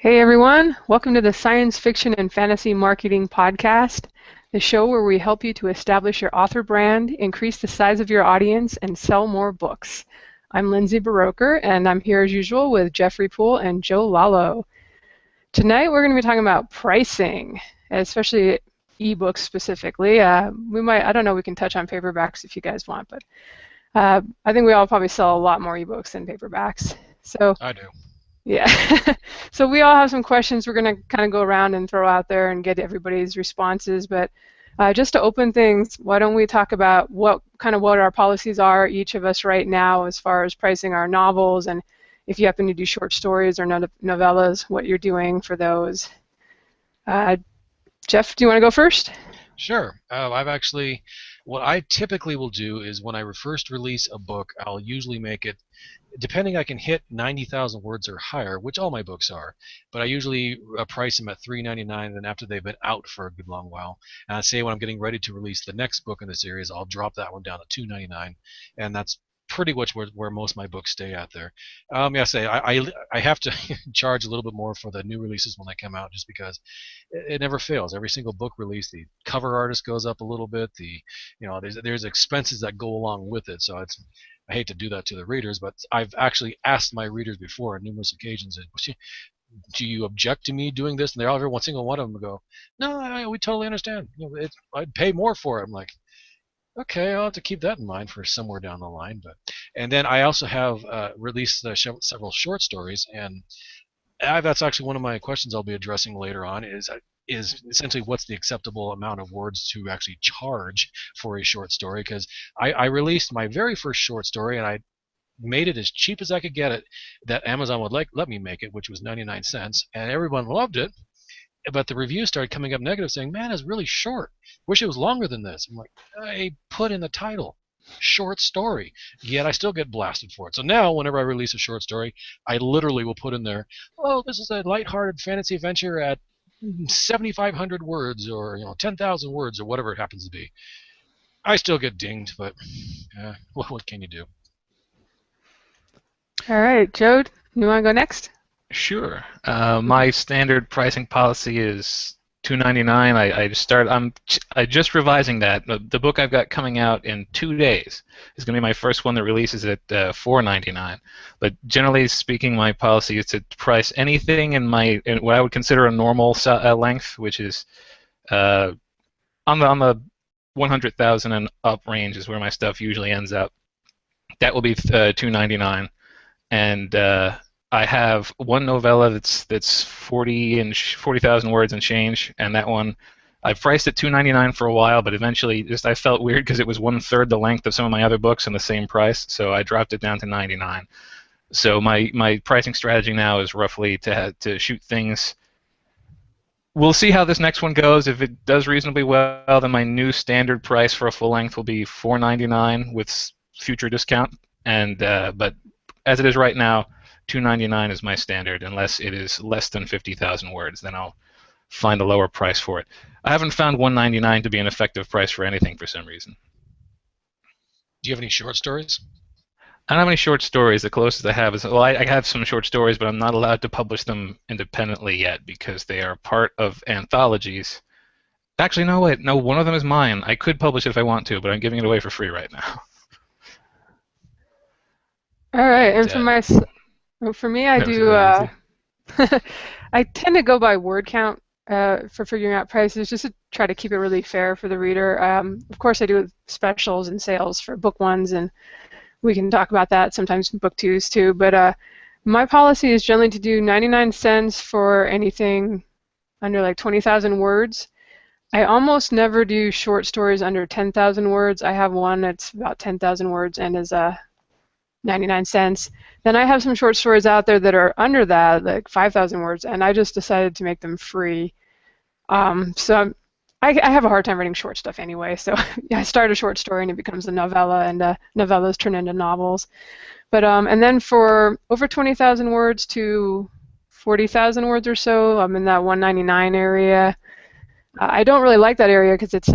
Hey everyone, welcome to the Science Fiction and Fantasy Marketing Podcast, the show where we help you to establish your author brand, increase the size of your audience, and sell more books. I'm Lindsay Baroker, and I'm here as usual with Jeffrey Poole and Joe Lalo. Tonight we're going to be talking about pricing, especially ebooks specifically. I don't know, we can touch on paperbacks if you guys want, but I think we all probably sell a lot more ebooks than paperbacks. So I do. yeah. So we all have some questions we're going to kind of go around and throw out there and get everybody's responses. But just to open things, why don't we talk about what our policies are, each of us right now, as far as pricing our novels, and if you happen to do short stories or novellas, what you're doing for those. Jeff, do you want to go first? Sure. What I typically will do is when I first release a book, I'll usually make it, depending I can hit 90,000 words or higher, which all my books are, but I usually price them at $3.99, and then after they've been out for a good long while, and I say when I'm getting ready to release the next book in the series, I'll drop that one down to $2.99, and that's pretty much where most of my books stay out there. I have to charge a little bit more for the new releases when they come out, just because it never fails. Every single book release, the cover artist goes up a little bit. There's expenses that go along with it. So I hate to do that to the readers, but I've actually asked my readers before on numerous occasions, do you object to me doing this? And every single one of them go, no, we totally understand. I'd pay more for it. I'm like, okay, I'll have to keep that in mind for somewhere down the line. And then I also have released several short stories, and that's actually one of my questions I'll be addressing later on. Is essentially what's the acceptable amount of words to actually charge for a short story? Because I released my very first short story, and I made it as cheap as I could get it, that Amazon would let me make it, which was 99 cents, and everyone loved it. But the reviews started coming up negative, saying, man, it's really short. Wish it was longer than this. I'm like, I put in the title, short story, yet I still get blasted for it. So now whenever I release a short story, I literally will put in there, oh, this is a lighthearted fantasy adventure at 7,500 words, or 10,000 words, or whatever it happens to be. I still get dinged, but what can you do? All right, Joe, you want to go next? Sure. My standard pricing policy is $2.99. I just revising that. The book I've got coming out in 2 days is going to be my first one that releases at $4.99. But generally speaking, my policy is to price anything in what I would consider a normal length, which is on the 100,000 and up range is where my stuff usually ends up. That will be $2.99, and I have one novella that's 40,000 words and change, and that one I priced at $2.99 for a while, but eventually I felt weird because it was 1/3 the length of some of my other books and the same price, so I dropped it down to $99. So my pricing strategy now is roughly to shoot things. We'll see how this next one goes. If it does reasonably well, then my new standard price for a full length will be $4.99 with future discount, but as it is right now, $2.99 is my standard, unless it is less than 50,000 words. Then I'll find a lower price for it. I haven't found $1.99 to be an effective price for anything for some reason. Do you have any short stories? I don't have any short stories. The closest I have is, I have some short stories, but I'm not allowed to publish them independently yet because they are part of anthologies. Actually, no, wait. No, one of them is mine. I could publish it if I want to, but I'm giving it away for free right now. All right, and for me, I do. I tend to go by word count for figuring out prices, just to try to keep it really fair for the reader. Of course, I do specials and sales for book ones, and we can talk about that sometimes in book twos too. But my policy is generally to do 99 cents for anything under like 20,000 words. I almost never do short stories under 10,000 words. I have one that's about 10,000 words and is 99 cents. Then I have some short stories out there that are under that, like 5,000 words, and I just decided to make them free. So I have a hard time writing short stuff anyway, so I start a short story and it becomes a novella, and novellas turn into novels. But and then for over 20,000 words to 40,000 words or so, I'm in that $1.99 area. I don't really like that area because it's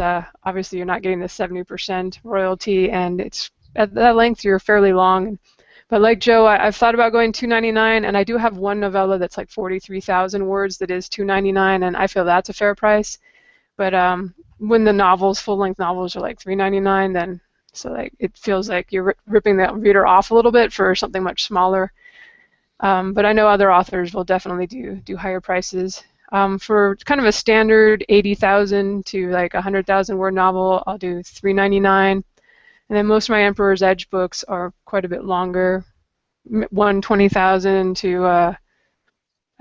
obviously you're not getting the 70% royalty, and it's at that length you're fairly long. But like Joe, I've thought about going $2.99, and I do have one novella that's like 43,000 words that is $2.99, and I feel that's a fair price. But when the novels, full-length novels, are like $3.99, then so like it feels like you're ripping the reader off a little bit for something much smaller. But I know other authors will definitely do higher prices. For kind of a standard 80,000 to like 100,000 word novel, I'll do $3.99. And then most of my Emperor's Edge books are quite a bit longer, 120,000 to I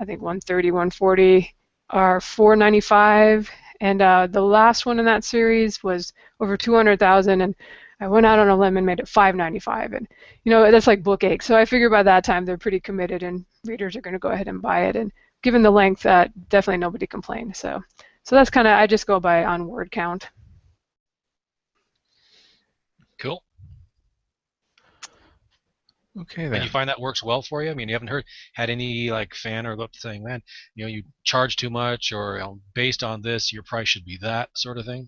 think 130, 140 are $4.95. And the last one in that series was over 200,000, and I went out on a limb and made it $5.95. And that's like book 8. So I figure by that time they're pretty committed, and readers are going to go ahead and buy it. And given the length, definitely nobody complained. So that's kind of, I just go by on word count. Cool. Okay, then. And you find that works well for you? I mean, you haven't had any like fan or look saying, man, you charge too much, or based on this, your price should be that sort of thing?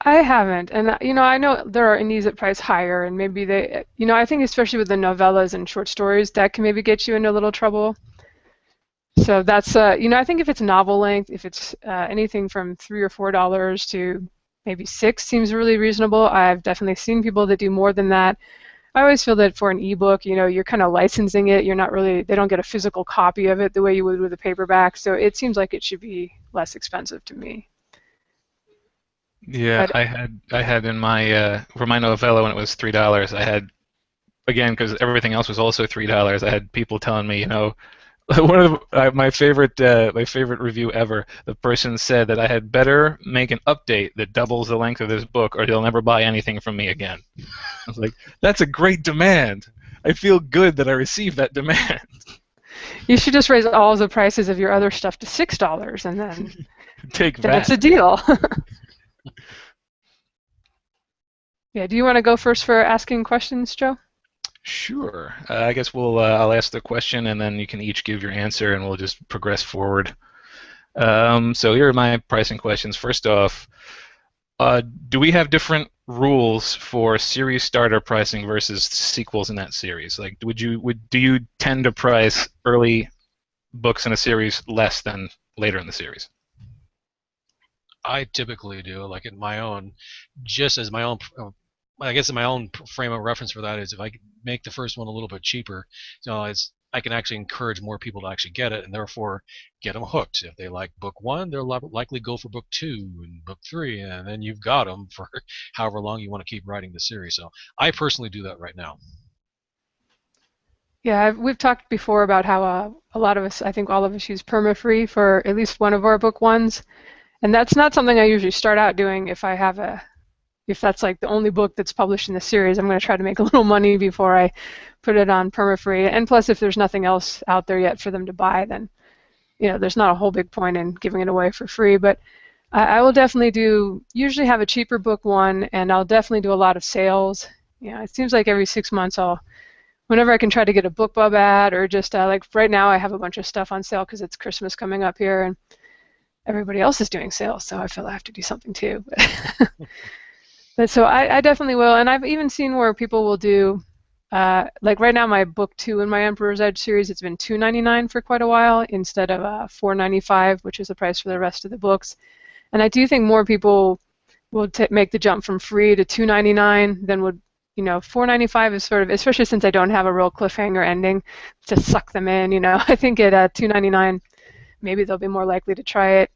I haven't, and I know there are indies that price higher, and maybe they, I think especially with the novellas and short stories, that can maybe get you into a little trouble. So that's, I think if it's novel length, if it's anything from $3 or $4 to maybe $6 seems really reasonable. I've definitely seen people that do more than that. I always feel that for an ebook, you're kind of licensing it. You're not really, they don't get a physical copy of it the way you would with a paperback. So it seems like it should be less expensive to me. Yeah, I had in my for my novella when it was $3. I had, again, because everything else was also $3. I had people telling me, one of my favorite review ever. The person said that I had better make an update that doubles the length of this book, or they'll never buy anything from me again. I was like, that's a great demand. I feel good that I received that demand. You should just raise all the prices of your other stuff to $6, and then take then that. It's a deal. Yeah. Do you want to go first for asking questions, Joe? Sure. I guess I'll ask the question, and then you can each give your answer, and we'll just progress forward. So here are my pricing questions. First off, do we have different rules for series starter pricing versus sequels in that series? Like, do you tend to price early books in a series less than later in the series? I typically do, like in my own, just as my own. I guess in my own frame of reference for that is if I make the first one a little bit cheaper, I can actually encourage more people to actually get it, and therefore get them hooked. If they like book 1, they'll likely go for book 2 and book 3, and then you've got them for however long you want to keep writing the series. So I personally do that right now. Yeah, we've talked before about how a lot of us, I think all of us, use perma-free for at least one of our book 1s, and that's not something I usually start out doing. If that's like the only book that's published in the series, I'm going to try to make a little money before I put it on perma-free. And plus, if there's nothing else out there yet for them to buy, then there's not a whole big point in giving it away for free. But I will definitely usually have a cheaper book 1, and I'll definitely do a lot of sales. It seems like every 6 months whenever I can try to get a BookBub ad, or just like right now I have a bunch of stuff on sale because it's Christmas coming up here, and everybody else is doing sales, so I feel I have to do something too. But so I definitely will, and I've even seen where people will do, like right now my book 2 in my Emperor's Edge series, it's been $2.99 for quite a while instead of $4.95, which is the price for the rest of the books. And I do think more people will make the jump from free to $2.99 than would, $4.95 is sort of, especially since I don't have a real cliffhanger ending to suck them in, I think at $2.99 maybe they'll be more likely to try it.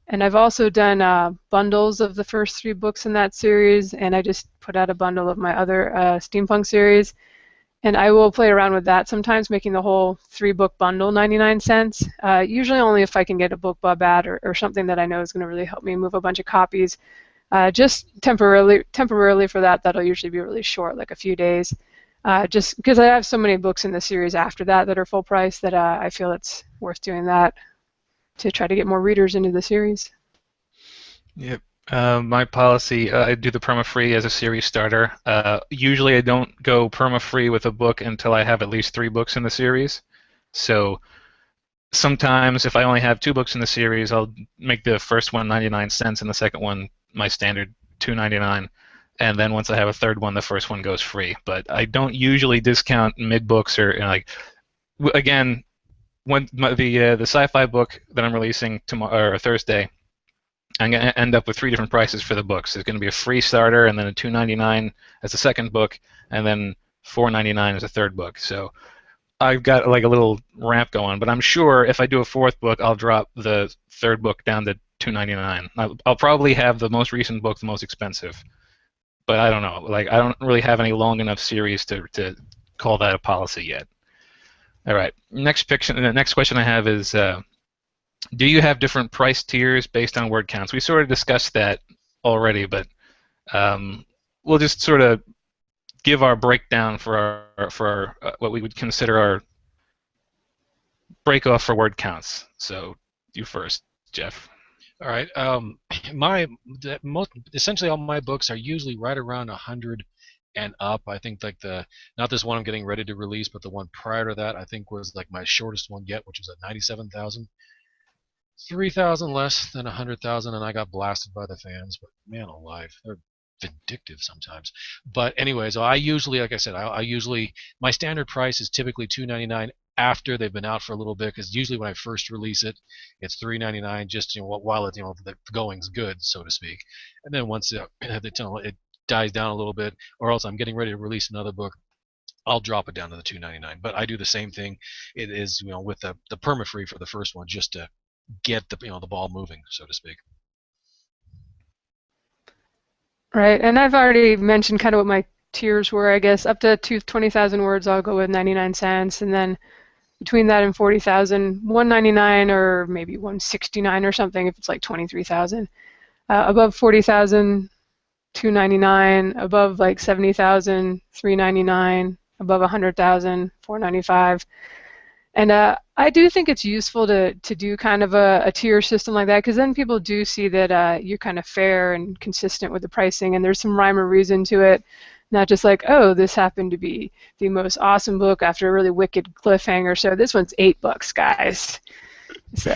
And I've also done bundles of the first 3 books in that series, and I just put out a bundle of my other steampunk series. And I will play around with that sometimes, making the whole 3-book bundle 99 cents, usually only if I can get a BookBub ad or something that I know is going to really help me move a bunch of copies. Just temporarily for that'll usually be really short, like a few days, just because I have so many books in the series after that are full price that I feel it's worth doing that to try to get more readers into the series. Yep. My policy, I do the perma-free as a series starter. Usually I don't go perma-free with a book until I have at least 3 books in the series. So sometimes if I only have 2 books in the series, I'll make the first one 99 cents and the second one my standard $2.99. and then once I have a third one, the first one goes free. But I don't usually discount mid books or like again when the sci-fi book that I'm releasing tomorrow or Thursday, I'm going to end up with 3 different prices for the books. There's going to be a free starter, and then a $2.99 as the second book, and then $4.99 as a third book. So I've got like a little ramp going, but I'm sure if I do a fourth book, I'll drop the third book down to $2.99. I'll probably have the most recent book the most expensive, but I don't know. Like I don't really have any long enough series to call that a policy yet. All right. The next question I have is, do you have different price tiers based on word counts? We sort of discussed that already, but we'll just sort of give our breakdown for our what we would consider our break off for word counts. So you first, Jeff. All right. Essentially all my books are usually right around 100 and up. I think like not this one I'm getting ready to release, but the one prior to that I think was like my shortest one yet, which was at 97,000. 3,000 less than 100,000, and I got blasted by the fans. But man alive, they're vindictive sometimes. But anyways, I usually, like I said, I usually my standard price is typically $2.99 after they've been out for a little bit, because usually when I first release it, it's $3.99 just while it the going's good, so to speak. And then once it dies down a little bit, or else I'm getting ready to release another book, I'll drop it down to the $2.99. But I do the same thing. It is with the perma-free for the first one, just to get the ball moving, so to speak. Right, and I've already mentioned kind of what my tiers were. I guess up to 20,000 words, I'll go with 99 cents, and then between that and 40,000, $1.99 or maybe $1.69 or something if it's like 23,000. Above 40,000, $2.99. Above like 70,000, $3.99. Above 100,000, $4.95. And I do think it's useful to do kind of a tier system like that, because then people do see that you're kind of fair and consistent with the pricing, and there's some rhyme or reason to it, not just like, oh, this happened to be the most awesome book after a really wicked cliffhanger, so this one's $8, guys. So,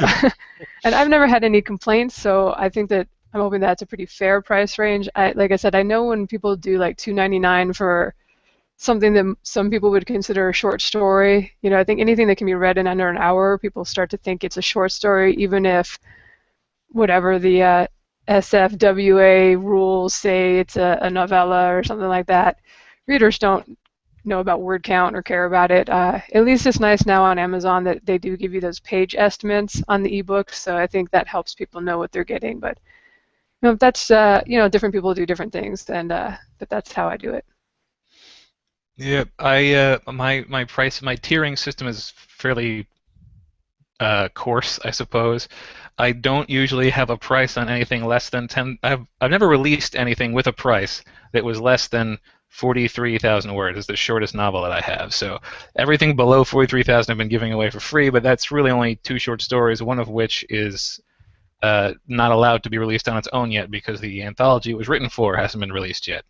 and I've never had any complaints, so I think that I'm hoping that's a pretty fair price range. Like I said, I know when people do like $2.99 for something that some people would consider a short story. I think anything that can be read in under an hour, people start to think it's a short story, even if whatever the SFWA rules say it's a novella or something like that. Readers don't know about word count or care about it. At least it's nice now on Amazon that they do give you those page estimates on the ebooks, so I think that helps people know what they're getting. But that's different people do different things, and but that's how I do it. Yeah, my tiering system is fairly coarse, I suppose. I don't usually have a price on anything less than 10. I've never released anything with a price that was less than 43,000 words. It's the shortest novel that I have. So everything below 43,000 I've been giving away for free, but that's really only 2 short stories, one of which is not allowed to be released on its own yet because the anthology it was written for hasn't been released yet.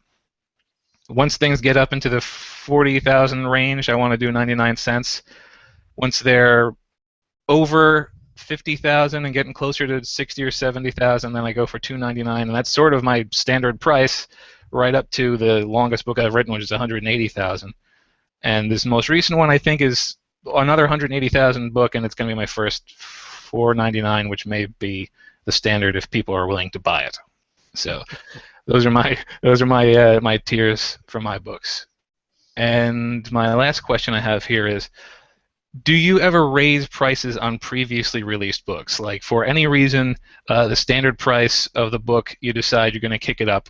Once things get up into the 40,000 range, I want to do 99 cents. Once they're over 50,000 and getting closer to 60 or 70,000, then I go for $2.99, and that's sort of my standard price, right up to the longest book I've written, which is 180,000. And this most recent one, I think, is another 180,000 book, and it's going to be my first $4.99, which may be the standard if people are willing to buy it. So. Those are my tiers for my books. And my last question I have here is, do you ever raise prices on previously released books? Like for any reason, the standard price of the book, you decide you're going to kick it up,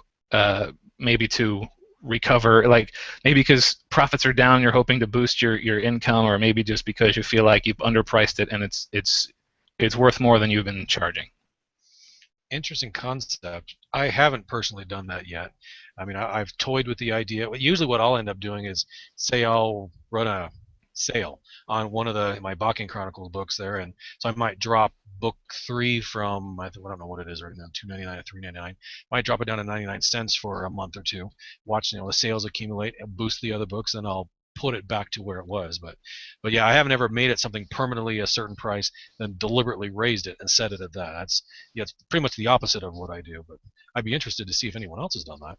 maybe to recover, like maybe because profits are down, you're hoping to boost your income, or maybe just because you feel like you've underpriced it and it's worth more than you've been charging. Interesting concept. I haven't personally done that yet. I mean, I've toyed with the idea. Usually what I'll end up doing is, say I'll run a sale on one of my Bakken Chronicles books there, and so I might drop book 3 from, I don't know what it is right now, $2.99 or $3.99. Might drop it down to 99 cents for a month or two, watch the sales accumulate and boost the other books, and I'll put it back to where it was. But yeah, I haven't ever made it something permanently a certain price, then deliberately raised it and set it at that. It's pretty much the opposite of what I do. But I'd be interested to see if anyone else has done that.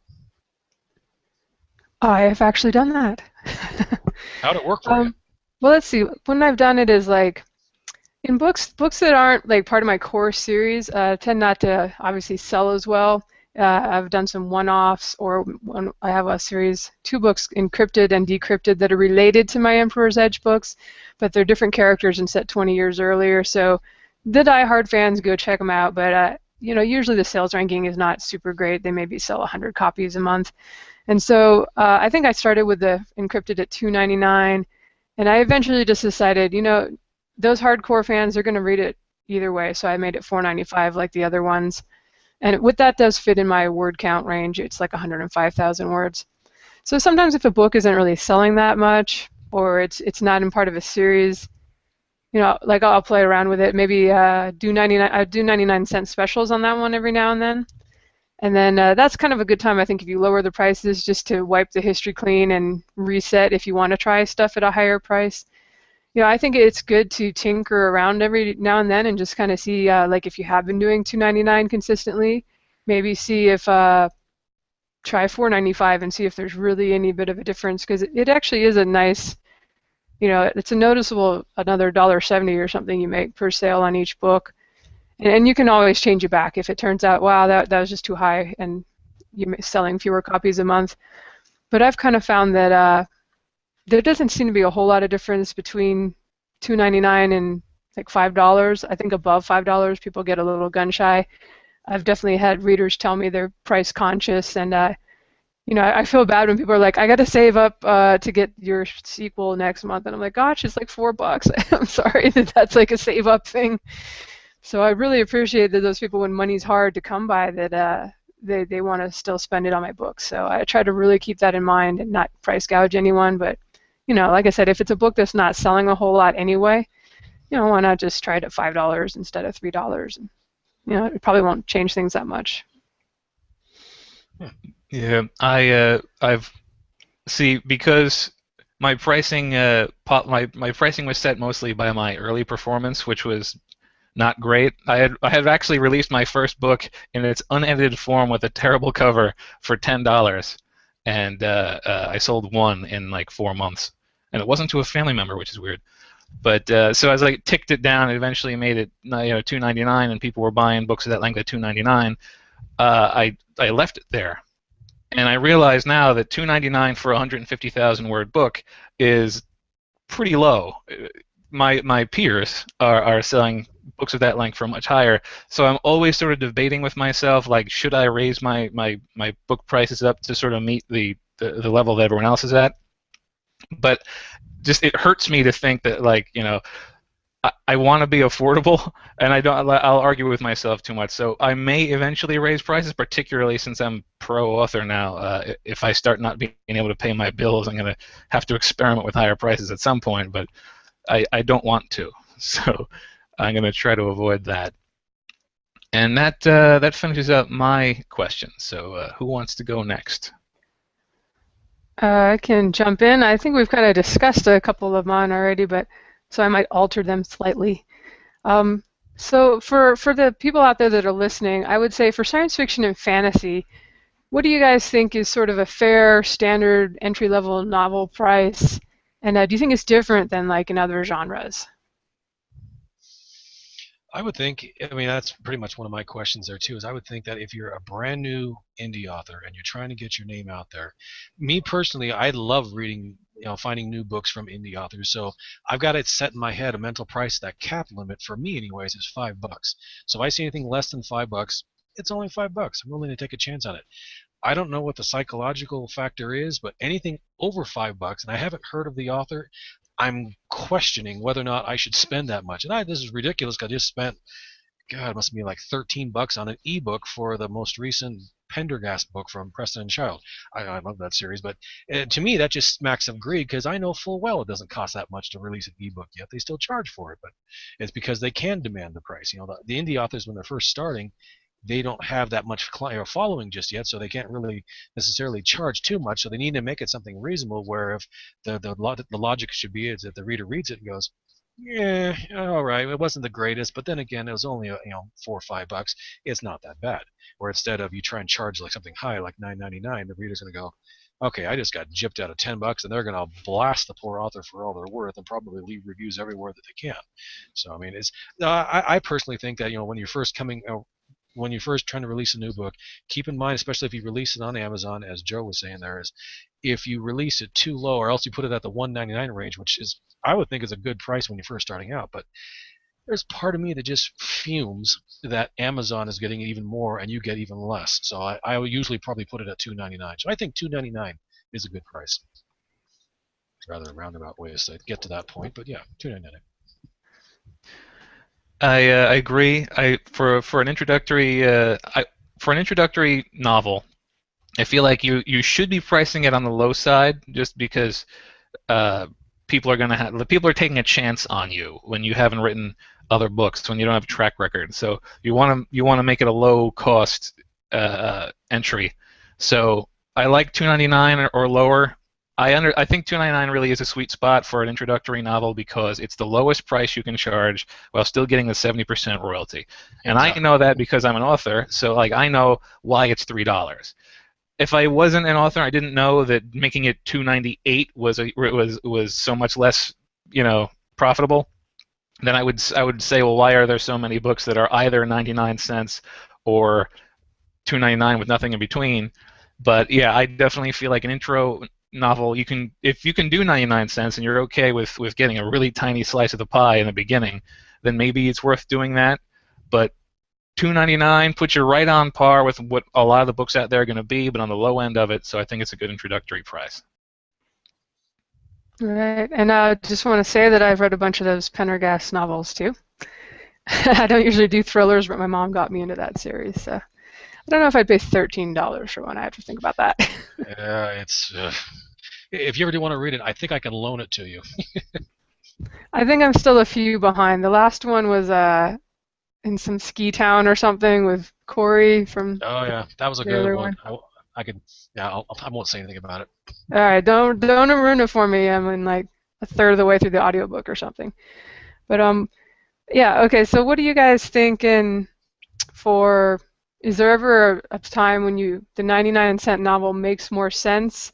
I have actually done that. How'd it work for you? Um, well, let's see. When I've done it is like in books that aren't like part of my core series, tend not to obviously sell as well. I've done some one-offs, or I have a series, two books, Encrypted and Decrypted, that are related to my Emperor's Edge books, but they're different characters and set 20 years earlier. So the die-hard fans go check them out, but usually the sales ranking is not super great. They maybe sell 100 copies a month. And so I think I started with the Encrypted at $2.99, and I eventually just decided, those hardcore fans are going to read it either way, so I made it $4.95 like the other ones. And what that does fit in my word count range. It's like 105,000 words. So sometimes if a book isn't really selling that much, or it's not in part of a series, like I'll play around with it. Maybe do 99-cent specials on that one every now and then. And then that's kind of a good time, I think, if you lower the prices, just to wipe the history clean and reset if you want to try stuff at a higher price. I think it's good to tinker around every now and then and just kind of see, like if you have been doing $2.99 consistently, maybe see if try $4.95 and see if there's really any bit of a difference, because it actually is a nice, it's a noticeable another $1.70 or something you make per sale on each book. And you can always change it back if it turns out, wow, that was just too high and you're selling fewer copies a month. But I've kind of found that there doesn't seem to be a whole lot of difference between $2.99 and like $5. I think above $5, people get a little gun shy. I've definitely had readers tell me they're price conscious, and I feel bad when people are like, I got to save up to get your sequel next month, and I'm like, gosh, it's like $4. I'm sorry that that's like a save up thing. So I really appreciate that those people, when money's hard to come by, that they want to still spend it on my books. So I try to really keep that in mind and not price gouge anyone. But like I said, if it's a book that's not selling a whole lot anyway, why not just try it at $5 instead of $3? And, it probably won't change things that much. Yeah, I've see, because my pricing my pricing was set mostly by my early performance, which was not great. I had actually released my first book in its unedited form with a terrible cover for $10, and I sold one in like 4 months, and it wasn't to a family member, which is weird. But so as I ticked it down, and eventually made it $2.99, and people were buying books of that length at $2.99. I left it there, and I realize now that $2.99 for a 150,000 word book is pretty low. My peers are selling books of that length for much higher. So I'm always sort of debating with myself, like, should I raise my book prices up to sort of meet the level that everyone else is at? But just it hurts me to think that, like, I want to be affordable, and I'll argue with myself too much. So I may eventually raise prices, particularly since I'm pro-author now. If I start not being able to pay my bills, I'm going to have to experiment with higher prices at some point, but I don't want to. So I'm going to try to avoid that. And that finishes up my question. So who wants to go next? I can jump in. I think we've kind of discussed a couple of mine already, but so I might alter them slightly. So for the people out there that are listening, I would say for science fiction and fantasy, what do you guys think is sort of a fair, standard, entry-level novel price? And do you think it's different than like in other genres? I would think, I mean, that's pretty much one of my questions there too, is I would think that if you're a brand new indie author and you're trying to get your name out there, me personally, I love reading, finding new books from indie authors. So I've got it set in my head, a mental price, that cap limit for me anyways is $5. So if I see anything less than $5, it's only $5. I'm willing to take a chance on it. I don't know what the psychological factor is, but anything over $5, and I haven't heard of the author, I'm questioning whether or not I should spend that much. And this is ridiculous. I just spent, God, it must be like $13 on an ebook for the most recent Pendergast book from Preston and Child. I love that series, but to me that just smacks of greed, because I know full well it doesn't cost that much to release an ebook yet. They still charge for it, but it's because they can demand the price. The indie authors, when they're first starting, they don't have that much following just yet, so they can't really necessarily charge too much. So they need to make it something reasonable, where if the logic should be is that the reader reads it and goes, yeah, all right, it wasn't the greatest, but then again, it was only $4 or $5. It's not that bad. Or instead of you try and charge like something high, like $9.99, the reader's going to go, okay, I just got gypped out of $10, and they're going to blast the poor author for all they're worth, and probably leave reviews everywhere that they can. So I mean, I personally think that when you're first when you're first trying to release a new book, keep in mind, especially if you release it on Amazon, as Joe was saying, there is, if you release it too low, or else you put it at the $1.99 range, which is I would think is a good price when you're first starting out, but there's part of me that just fumes that Amazon is getting even more and you get even less. So I would usually probably put it at $2.99. So I think $2.99 is a good price. It's rather a roundabout way to say get to that point, but yeah, $2.99. I agree. For an introductory novel, I feel like you should be pricing it on the low side, just because people are taking a chance on you when you haven't written other books, when you don't have a track record. So you want to make it a low cost entry. So I like $2.99 or lower. I think $2.99 really is a sweet spot for an introductory novel because it's the lowest price you can charge while still getting the 70% royalty. And exactly. I know that because I'm an author, so like I know why it's $3. If I wasn't an author, I didn't know that making it $2.98 was so much less, profitable. Then I would say, well, why are there so many books that are either 99 cents or $2.99 with nothing in between? But yeah, I definitely feel like an intro novel, if you can do 99 cents and you're okay with getting a really tiny slice of the pie in the beginning, then maybe it's worth doing that. But $2.99 puts you right on par with what a lot of the books out there are going to be, but on the low end of it, so I think it's a good introductory price. Right, and I just want to say that I've read a bunch of those Pendergast novels too. I don't usually do thrillers, but my mom got me into that series, so I don't know if I'd pay $13 for one. I have to think about that. Yeah, it's if you ever do want to read it, I think I can loan it to you. I think I'm still a few behind. The last one was in some ski town or something with Corey from. Oh yeah, that was a good one. I could. Yeah, I won't say anything about it. All right, don't ruin it for me. I'm in like a third of the way through the audiobook or something. But yeah, okay. So what are you guys thinking for? Is there ever a time when the 99-cent novel makes more sense?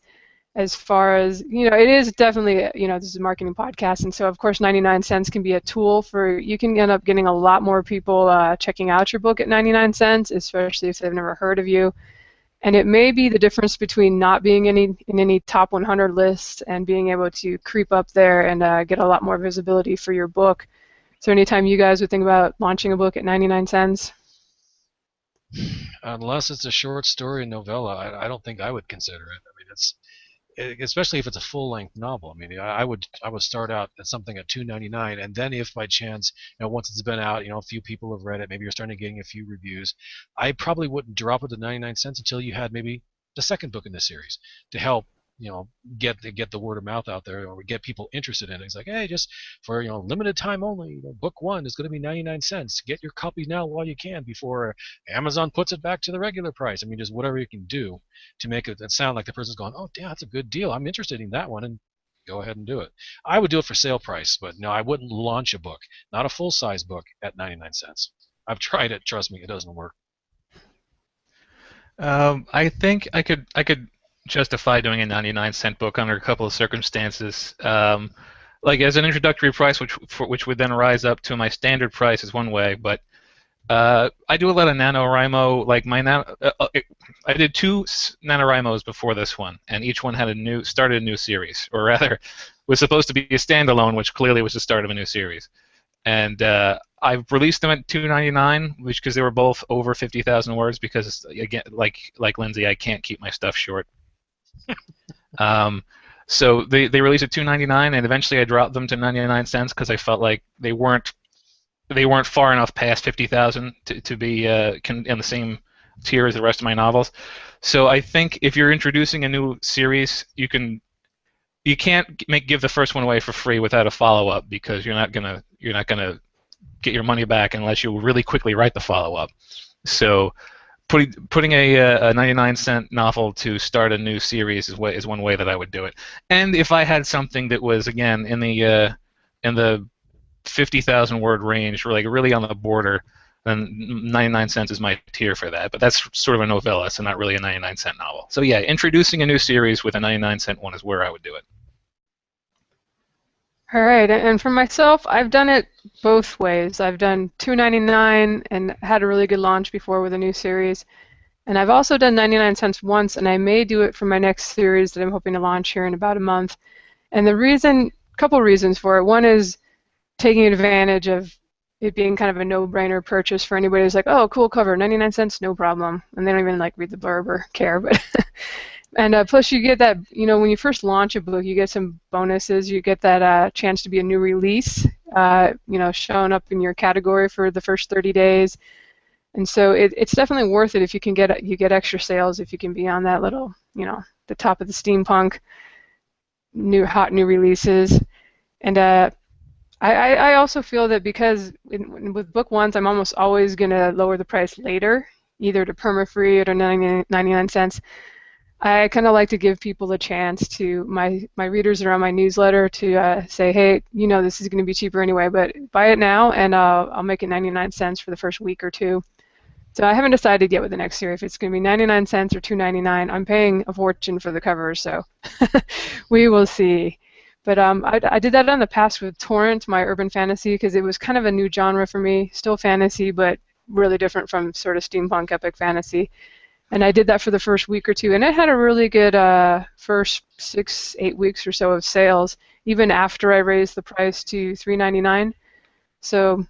As far as, it is definitely, this is a marketing podcast, and so of course 99 cents can be a tool you can end up getting a lot more people checking out your book at 99 cents, especially if they've never heard of you. And it may be the difference between not being in any top 100 lists and being able to creep up there and get a lot more visibility for your book. So anytime you guys would think about launching a book at 99 cents? Unless it's a short story novella, I don't think I would consider it. I mean, especially if it's a full-length novel. I mean, I would start out at something at $2.99, and then if by chance, once it's been out, a few people have read it, maybe you're starting getting a few reviews, I probably wouldn't drop it to 99 cents until you had maybe the second book in the series to help, get the word of mouth out there, or get people interested in it. It's like, hey, just for limited time only, book one is going to be 99 cents. Get your copy now while you can before Amazon puts it back to the regular price. I mean, just whatever you can do to make it sound like the person's going, oh, yeah, that's a good deal. I'm interested in that one, and go ahead and do it. I would do it for sale price, but no, I wouldn't launch a book, not a full-size book, at 99 cents. I've tried it. Trust me, it doesn't work. I think I could justify doing a 99-cent book under a couple of circumstances. Like as an introductory price, which would then rise up to my standard price is one way, but I do a lot of NaNoWriMo. Like I did 2 NaNoWriMos before this one, and each one had started a new series, or rather, was supposed to be a standalone, which clearly was the start of a new series. And I've released them at $2.99, because they were both over 50,000 words. Because again, like Lindsay, I can't keep my stuff short. So they released at $2.99, and eventually I dropped them to 99 cents because I felt like they weren't far enough past 50,000 to be in the same tier as the rest of my novels. So I think if you're introducing a new series, you can't give the first one away for free without a follow-up, because you're not gonna get your money back unless you really quickly write the follow-up. So putting a 99-cent novel to start a new series is one way that I would do it. And if I had something that was, again, in the 50,000 word range, or like really on the border, then 99 cents is my tier for that. But that's sort of a novella, so not really a 99-cent novel. So yeah, introducing a new series with a 99-cent one is where I would do it. All right, and for myself, I've done it both ways. I've done $2.99 and had a really good launch before with a new series. And I've also done 99 cents once, and I may do it for my next series that I'm hoping to launch here in about a month. And couple reasons for it. One is taking advantage of it being kind of a no-brainer purchase for anybody who's like, oh, cool cover, 99 cents, no problem. And they don't even like read the blurb or care. But and plus you get that, when you first launch a book, you get some bonuses. You get that chance to be a new release, showing up in your category for the first 30 days. And so it's definitely worth it if you get extra sales, if you can be on that little, the top of the steampunk, hot new releases. And I also feel that because with book ones, I'm almost always going to lower the price later, either to perma-free or to 99 cents. I kind of like to give people a chance to, my readers that are on my newsletter, to say, hey, this is going to be cheaper anyway, but buy it now, and I'll make it 99 cents for the first week or two. So I haven't decided yet with the next series if it's going to be 99 cents or $2.99. I'm paying a fortune for the covers, so we will see. But I did that in the past with Torrent, my urban fantasy, because it was kind of a new genre for me, still fantasy, but really different from sort of steampunk epic fantasy. And I did that for the first week or two, and it had a really good first 6-8 weeks or so of sales, even after I raised the price to $3.99. So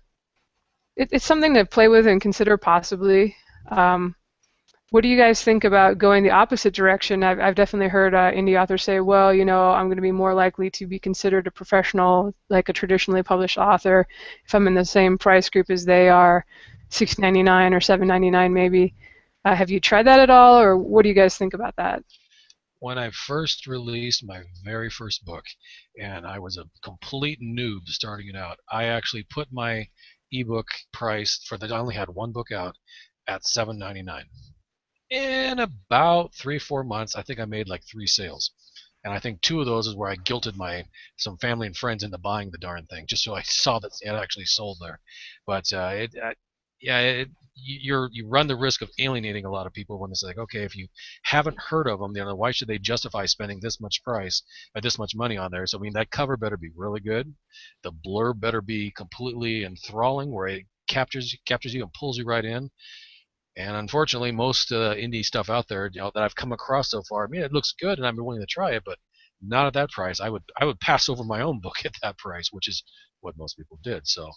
it's something to play with and consider possibly. What do you guys think about going the opposite direction? I've definitely heard indie authors say, well, I'm going to be more likely to be considered a professional, like a traditionally published author, if I'm in the same price group as they are, $6.99 or $7.99 maybe. Have you tried that at all, or what do you guys think about that? When I first released my very first book, and I was a complete noob starting it out, I actually put my ebook price I only had one book out at $7.99. In about 3-4 months, I think I made like 3 sales, and I think 2 of those is where I guilted some family and friends into buying the darn thing, just so I saw that it actually sold there. But you run the risk of alienating a lot of people when it's like, okay, if you haven't heard of them, why should they justify spending this much money on there? So that cover better be really good. The blurb better be completely enthralling, where it captures you and pulls you right in. And unfortunately, most indie stuff out there that I've come across so far, it looks good, and I've been willing to try it, but not at that price. I would pass over my own book at that price, which is what most people did. So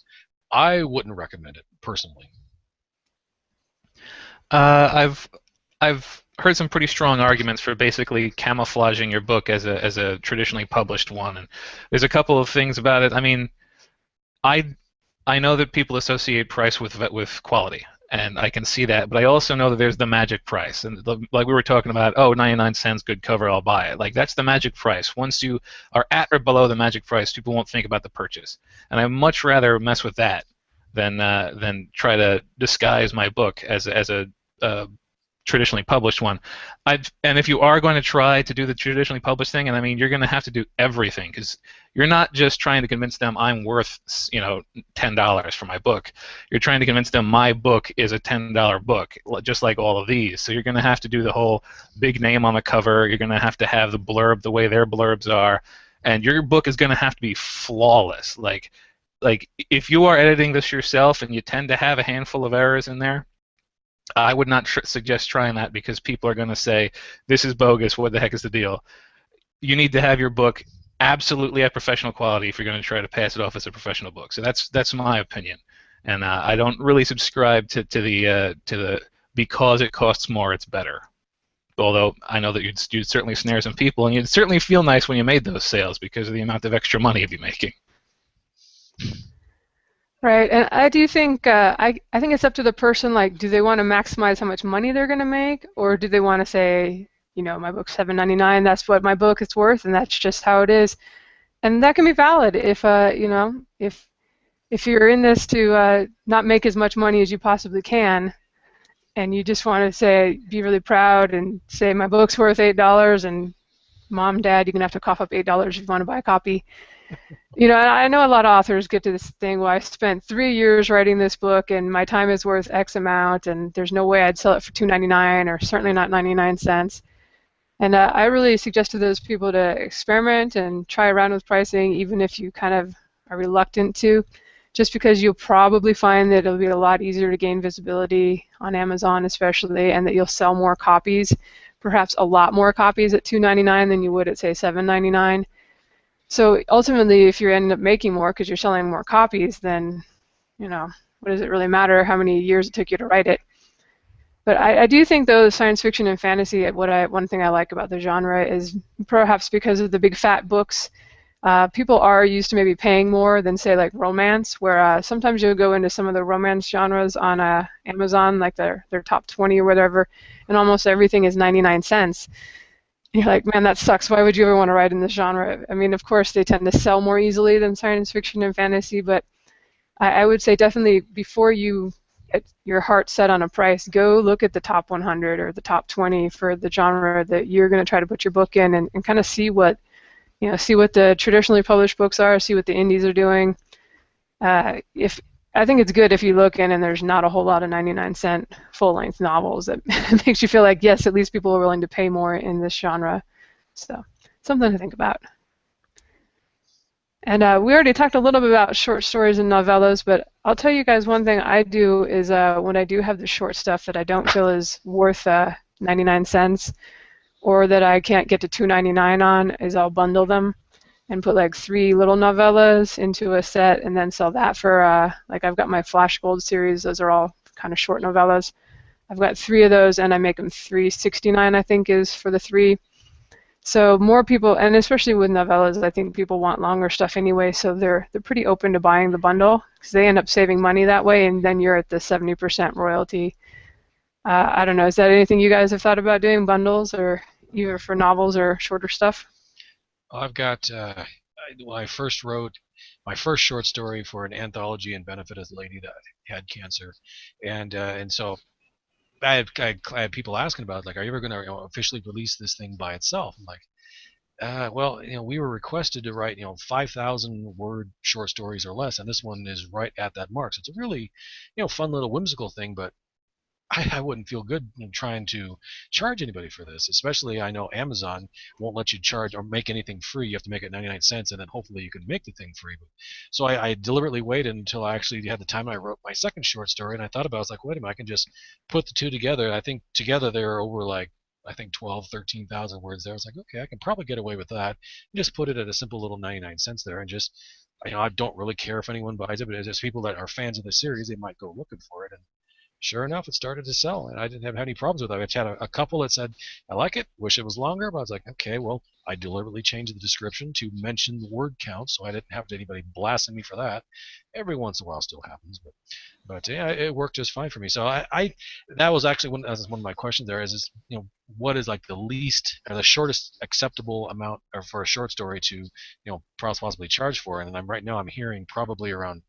I wouldn't recommend it personally. I've heard some pretty strong arguments for basically camouflaging your book as a traditionally published one, and there's a couple of things about it. I know that people associate price with quality, and I can see that, but I also know that there's the magic price, and like we were talking about, 99 cents, good cover, I'll buy it. Like, that's the magic price. Once you are at or below the magic price, people won't think about the purchase, and I'd much rather mess with that than try to disguise my book as a traditionally published one. And if you are going to try to do the traditionally published thing, and you're going to have to do everything, because you're not just trying to convince them I'm worth $10 for my book. You're trying to convince them my book is a $10 book, just like all of these. So you're going to have to do the whole big name on the cover. You're going to have the blurb the way their blurbs are, and your book is going to have to be flawless. Like if you are editing this yourself and you tend to have a handful of errors in there, I would not suggest trying that, because people are going to say, this is bogus, what the heck is the deal? You need to have your book absolutely at professional quality if you're going to try to pass it off as a professional book. So that's my opinion, and I don't really subscribe to the because it costs more, it's better. Although I know that you'd certainly snare some people, and you'd certainly feel nice when you made those sales because of the amount of extra money you'd be making. Right, and I do think I think it's up to the person. Like, do they want to maximize how much money they're going to make, or do they want to say, my book's $7.99, that's what my book is worth, and that's just how it is, and that can be valid if if you're in this to not make as much money as you possibly can, and you just want to be really proud and say my book's worth $8, and mom, dad, you're going to have to cough up $8 if you want to buy a copy. I know a lot of authors get to this thing, well, I spent 3 years writing this book and my time is worth X amount and there's no way I'd sell it for $2.99 or certainly not 99 cents. And I really suggest to those people to experiment and try around with pricing, even if you kind of are reluctant to, just because you'll probably find that it'll be a lot easier to gain visibility on Amazon especially, and that you'll sell more copies, perhaps a lot more copies at $2.99 than you would at, say, $7.99. So ultimately, if you end up making more because you're selling more copies, then, what does it really matter how many years it took you to write it? But I do think, though, science fiction and fantasy, one thing I like about the genre is perhaps because of the big fat books, people are used to maybe paying more than, say, like romance, where sometimes you'll go into some of the romance genres on Amazon, like their top 20 or whatever, and almost everything is 99 cents. You're like, man, that sucks. Why would you ever want to write in this genre? I mean, of course, they tend to sell more easily than science fiction and fantasy, but I would say definitely before you get your heart set on a price, go look at the top 100 or the top 20 for the genre that you're going to try to put your book in, and kind of see what the traditionally published books are, see what the indies are doing. If I think it's good if you look in and there's not a whole lot of 99-cent full-length novels. That makes you feel like, yes, at least people are willing to pay more in this genre. So something to think about. And we already talked a little bit about short stories and novellas, but I'll tell you guys one thing I do is when I do have the short stuff that I don't feel is worth 99 cents or that I can't get to $2.99 on, is I'll bundle them and put like 3 little novellas into a set and then sell that for, like I've got my Flash Gold series, those are all kind of short novellas. I've got 3 of those and I make them $3.69, I think, is for the 3. So more people, and especially with novellas, I think people want longer stuff anyway, so they're pretty open to buying the bundle because they end up saving money that way, and then you're at the 70% royalty. I don't know, is that anything you guys have thought about doing, bundles, or either for novels or shorter stuff? I've got, when I first wrote my first short story for an anthology in benefit of a lady that had cancer, and so I had people asking about, like, are you ever going to officially release this thing by itself? I'm like, well, we were requested to write 5,000 word short stories or less, and this one is right at that mark. So it's a really fun little whimsical thing, but I wouldn't feel good trying to charge anybody for this, especially I know Amazon won't let you charge or make anything free. You have to make it 99 cents, and then hopefully you can make the thing free. So I deliberately waited until I actually had the time. I wrote my second short story, and I thought about it. I was like, wait a minute, I can just put the two together. I think together they're over like, I think 12, 13,000 words there. I was like, okay, I can probably get away with that. And just put it at a simple little 99 cents there, and just, I don't really care if anyone buys it, but as people that are fans of the series, they might go looking for it. And sure enough, it started to sell, and I didn't have any problems with it. I just had a couple that said, I like it, wish it was longer, but I was like, okay, well, I deliberately changed the description to mention the word count, so I didn't have anybody blasting me for that. Every once in a while still happens, but yeah, it worked just fine for me. So I that was actually one of my questions there is what is like the least or the shortest acceptable amount for a short story to possibly charge for, and right now I'm hearing probably around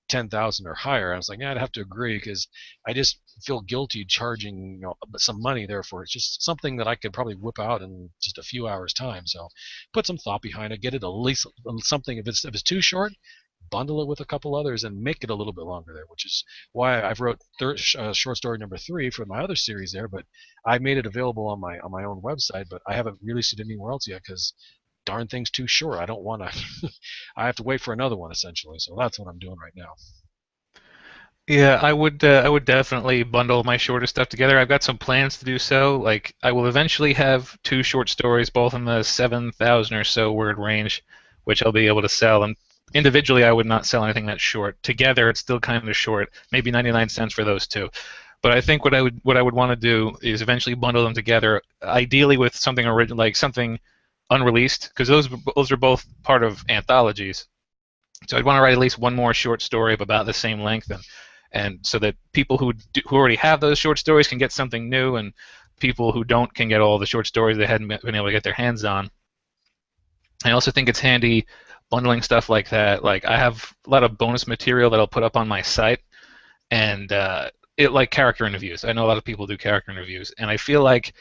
10,000 or higher. I was like, yeah, I'd have to agree because I just feel guilty charging some money there for it's just something that I could probably whip out in just a few hours time. So put some thought behind it, get it at least something. If it's too short, bundle it with a couple others and make it a little bit longer there, which is why I've wrote short story number 3 for my other series there, but I made it available on my own website, but I haven't released it anywhere else yet because darn thing's too short. I don't want to I have to wait for another one essentially. So that's what I'm doing right now. Yeah, I would definitely bundle my shorter stuff together. I've got some plans to do so. Like, I will eventually have 2 short stories, both in the 7,000 or so word range, which I'll be able to sell. And individually, I would not sell anything that's short. Together, it's still kind of short, maybe 99 cents for those 2. But I think what I would want to do is eventually bundle them together, ideally with something original, like something unreleased, because those are both part of anthologies. So I'd want to write at least one more short story of about the same length, and so that people who already have those short stories can get something new, and people who don't can get all the short stories they hadn't been able to get their hands on. I also think it's handy bundling stuff like that. Like, I have a lot of bonus material that I'll put up on my site, and it like character interviews. I know a lot of people do character interviews, and I feel like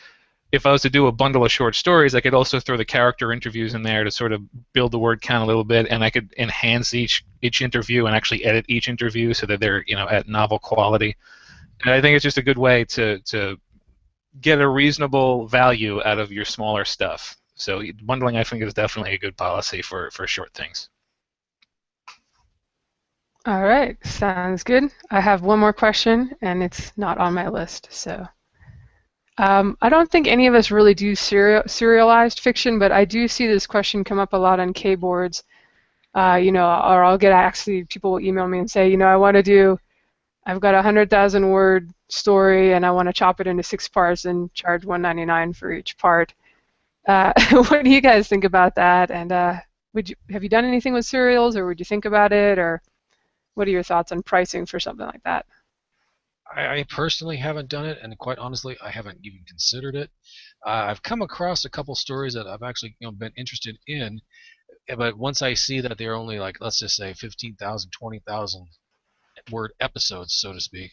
if I was to do a bundle of short stories, I could also throw the character interviews in there to sort of build the word count a little bit, and I could enhance each interview and actually edit each interview so that they're at novel quality. And I think it's just a good way to get a reasonable value out of your smaller stuff. So bundling, I think, is definitely a good policy for short things. All right, sounds good. I have one more question, and it's not on my list, so. I don't think any of us really do serialized fiction, but I do see this question come up a lot on K boards, or I'll get actually people will email me and say, I've got a 100,000 word story and I want to chop it into 6 parts and charge $1.99 for each part. What do you guys think about that? And have you done anything with serials, or would you think about it, or what are your thoughts on pricing for something like that? I personally haven't done it, and quite honestly, I haven't even considered it. I've come across a couple stories that I've actually been interested in, but once I see that they're only like, let's just say 15,000, 20,000 word episodes, so to speak,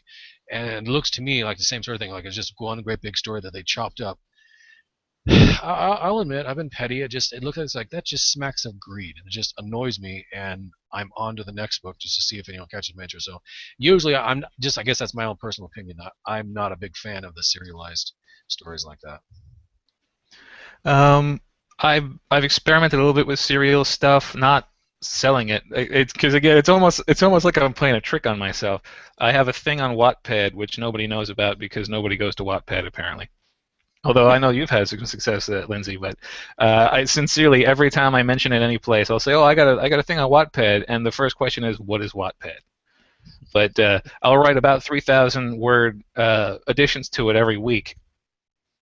and it looks to me like the same sort of thing, like it's just one great big story that they chopped up. I'll admit I've been petty. It looks like that just smacks of greed. It just annoys me, and I'm on to the next book just to see if anyone catches my interest. So usually I guess that's my own personal opinion. I'm not a big fan of the serialized stories like that. I've experimented a little bit with serial stuff, not selling it. It's because again, it's almost like I'm playing a trick on myself. I have a thing on Wattpad which nobody knows about because nobody goes to Wattpad apparently. Although I know you've had some success at it, Lindsay, but I sincerely, every time I mention it any place, I'll say, "Oh, I got a thing on Wattpad," and the first question is, "What is Wattpad?" But I'll write about 3,000 word additions to it every week,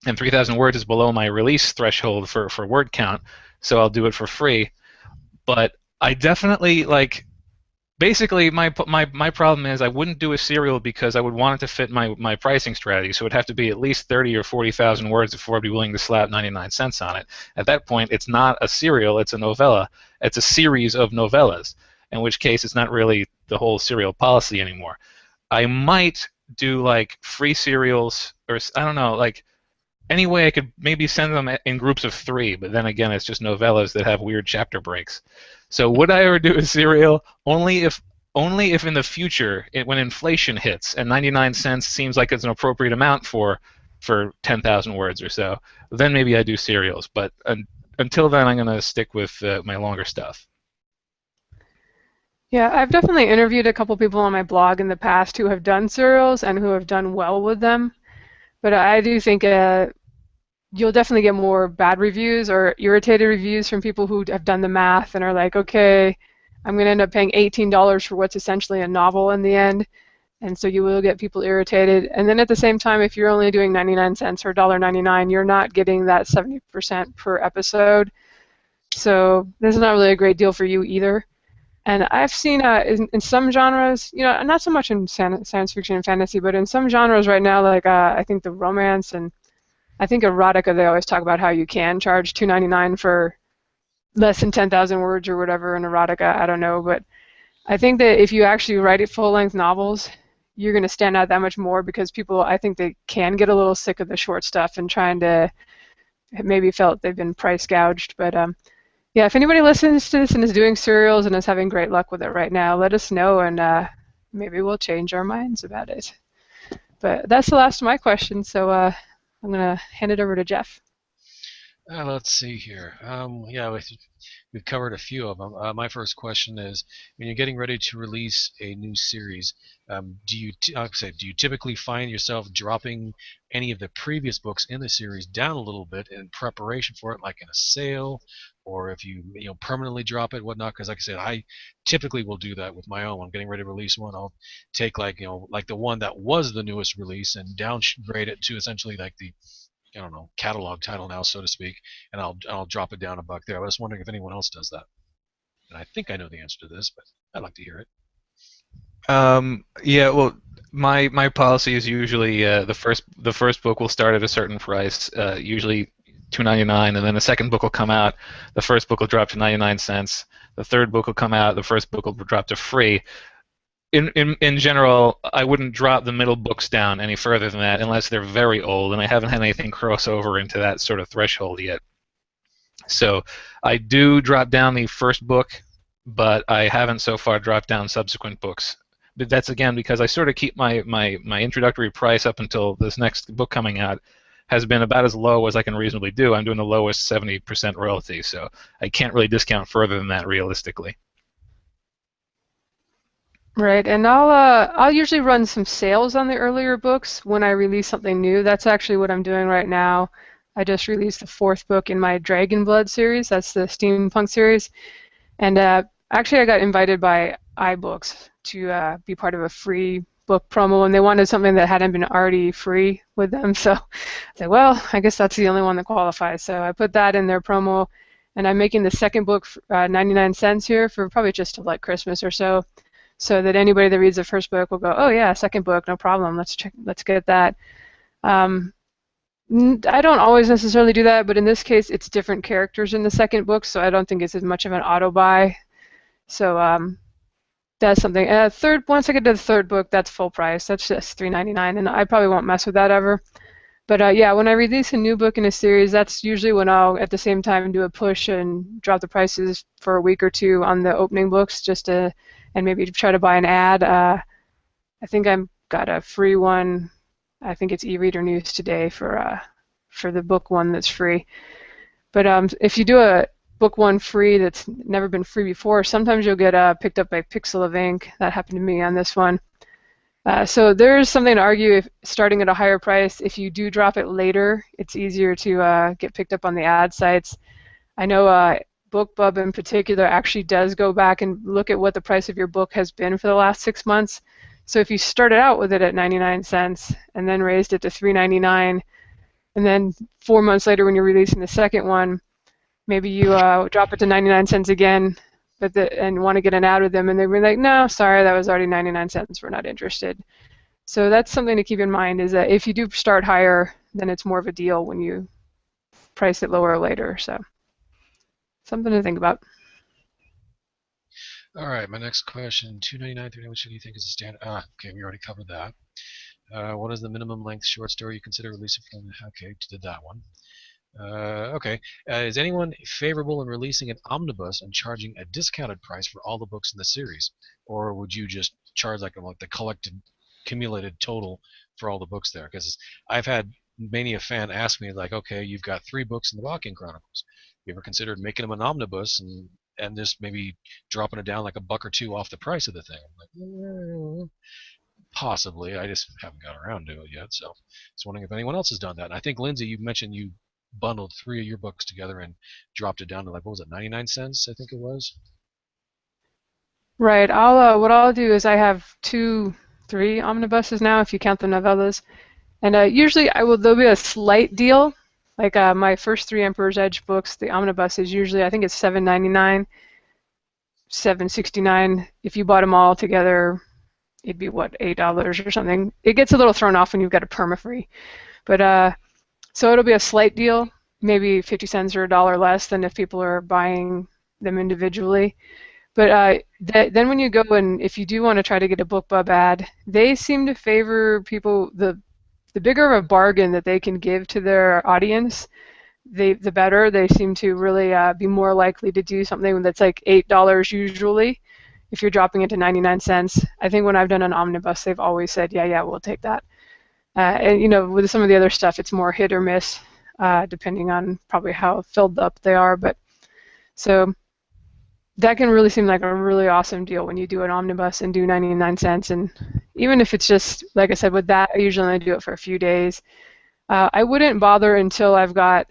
and 3,000 words is below my release threshold for word count, so I'll do it for free. But I definitely basically, my problem is I wouldn't do a serial because I would want it to fit my pricing strategy. So it would have to be at least 30 or 40,000 words before I'd be willing to slap 99 cents on it. At that point, it's not a serial, it's a novella. It's a series of novellas, in which case it's not really the whole serial policy anymore. I might do free serials, or I don't know, any way I could maybe send them in groups of 3, but then again, it's just novellas that have weird chapter breaks. So would I ever do a serial? Only if in the future, when inflation hits and 99 cents seems like it's an appropriate amount for 10,000 words or so, then maybe I do serials. But until then, I'm going to stick with my longer stuff. Yeah, I've definitely interviewed a couple people on my blog in the past who have done serials and who have done well with them. But I do think you'll definitely get more bad reviews or irritated reviews from people who have done the math and are like, okay, I'm going to end up paying $18 for what's essentially a novel in the end. And so you will get people irritated. And then at the same time, if you're only doing 99 cents or $1.99, you're not getting that 70% per episode. So this is not really a great deal for you either. And I've seen in some genres, not so much in science fiction and fantasy, but in some genres right now, I think the romance and I think erotica, they always talk about how you can charge $2.99 for less than 10,000 words or whatever in erotica. I don't know, but I think that if you actually write full-length novels, you're going to stand out that much more because people, I think they can get a little sick of the short stuff and trying to maybe felt they've been price gouged. But yeah, if anybody listens to this and is doing serials and is having great luck with it right now, let us know and maybe we'll change our minds about it. But that's the last of my questions, so I'm going to hand it over to Jeff. Let's see here. Yeah, we've covered a few of them. My first question is, when you're getting ready to release a new series, do you typically find yourself dropping any of the previous books in the series down a little bit in preparation for it, like in a sale, or if you permanently drop it, whatnot? Because like I said, I typically will do that with my own. When I'm getting ready to release one, I'll take like the one that was the newest release and downgrade it to essentially like the catalog title now, so to speak, and I'll drop it down $1 there. I was wondering if anyone else does that. And I think I know the answer to this, but I'd like to hear it. Yeah, well, my policy is usually the first book will start at a certain price, usually $2.99, and then the second book will come out. The first book will drop to 99 cents. The third book will come out. The first book will drop to free. in general, I wouldn't drop the middle books down any further than that unless they're very old, and I haven't had anything cross over into that sort of threshold yet. So I do drop down the first book, but I haven't so far dropped down subsequent books. But that's again because I sort of keep my introductory price up until this next book coming out has been about as low as I can reasonably do. I'm doing the lowest 70% royalty, so I can't really discount further than that realistically. Right, and I'll usually run some sales on the earlier books when I release something new. That's actually what I'm doing right now. I just released the 4th book in my Dragon Blood series. That's the steampunk series, and actually I got invited by iBooks to be part of a free book promo, and they wanted something that hadn't been already free with them. So I said, well, I guess that's the only one that qualifies. So I put that in their promo, and I'm making the second book 99 cents here for probably just till like Christmas or so. So that anybody that reads the first book will go, oh yeah, second book, no problem. Let's get that. I don't always necessarily do that, but in this case, it's different characters in the second book, so I don't think it's as much of an auto buy. So that's something. Once I get to the third book, that's full price. That's just $3.99, and I probably won't mess with that ever. But yeah, when I release a new book in a series, that's usually when I'll at the same time do a push and drop the prices for a week or two on the opening books, just to. And maybe try to buy an ad. I think I've got a free one. I think it's e-reader news today for the book one that's free. But if you do a book one free that's never been free before, sometimes you'll get picked up by Pixel of Ink. That happened to me on this one. So there's something to argue if starting at a higher price. If you do drop it later, it's easier to get picked up on the ad sites. I know BookBub in particular actually does go back and look at what the price of your book has been for the last 6 months. So if you started out with it at 99 cents and then raised it to $3.99, and then 4 months later when you're releasing the second one, maybe you drop it to 99 cents again and want to get an ad with them, and they'll be like, no, sorry, that was already 99 cents, we're not interested. So that's something to keep in mind, is that if you do start higher, then it's more of a deal when you price it lower or later. So something to think about. All right, my next question, $2.99, $3.99, which do you think is a standard? Okay, we already covered that. What is the minimum length short story you consider releasing from? Okay, did that one. Okay, is anyone favorable in releasing an omnibus and charging a discounted price for all the books in the series? Or would you just charge like the collected, accumulated total for all the books there? Because I've had many a fan ask me, like, okay, you've got 3 books in the Walking Chronicles. You ever considered making them an omnibus and just maybe dropping it down like $1 or $2 off the price of the thing? I'm like, possibly. I just haven't got around to it yet. So I was wondering if anyone else has done that. And I think, Lindsay, you mentioned you bundled 3 of your books together and dropped it down to, like, what was it, 99 cents, I think it was? Right. What I'll do is I have 3 omnibuses now, if you count the novellas. And usually there'll be a slight deal. Like my first 3 Emperor's Edge books, the omnibus is usually, I think it's $7.99, $7.69. If you bought them all together, it'd be what, $8 or something. It gets a little thrown off when you've got a perma-free. But so it'll be a slight deal, maybe 50 cents or $1 less than if people are buying them individually. But then when you go and if you do want to try to get a BookBub ad, they seem to favor people, the bigger of a bargain that they can give to their audience, the better. They seem to really be more likely to do something that's like $8 usually if you're dropping it to 99 cents. I think when I've done an omnibus, they've always said, yeah, we'll take that. And with some of the other stuff, it's more hit or miss, depending on probably how filled up they are. But so that can really seem like a really awesome deal when you do an omnibus and do 99 cents. And even if it's just, like I said, with that, I usually only do it for a few days. I wouldn't bother until I've got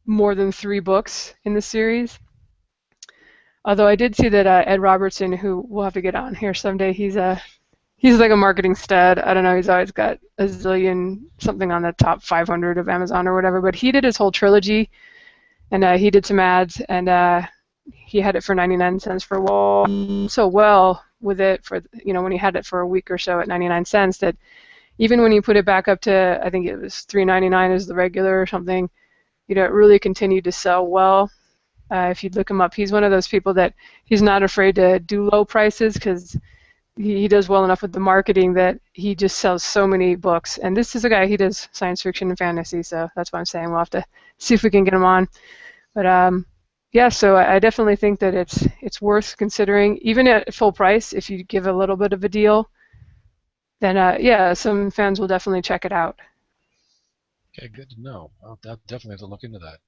more than 3 books in the series. Although I did see that Ed Robertson, who we'll have to get on here someday, he's like a marketing stud. I don't know, he's always got a zillion something on the top 500 of Amazon or whatever. But he did his whole trilogy, and he did some ads, and he had it for 99 cents for a while. So well with it for, when he had it for a week or so at 99 cents that even when you put it back up to, I think it was $3.99 as the regular or something, it really continued to sell well. If you look him up, he's one of those people that he's not afraid to do low prices because he does well enough with the marketing that he just sells so many books. And this is a guy, he does science fiction and fantasy, so that's why I'm saying we'll have to see if we can get him on. But yeah, so I definitely think that it's worth considering, even at full price. If you give a little bit of a deal, then yeah, some fans will definitely check it out. Okay, good to know. I'll definitely have to look into that.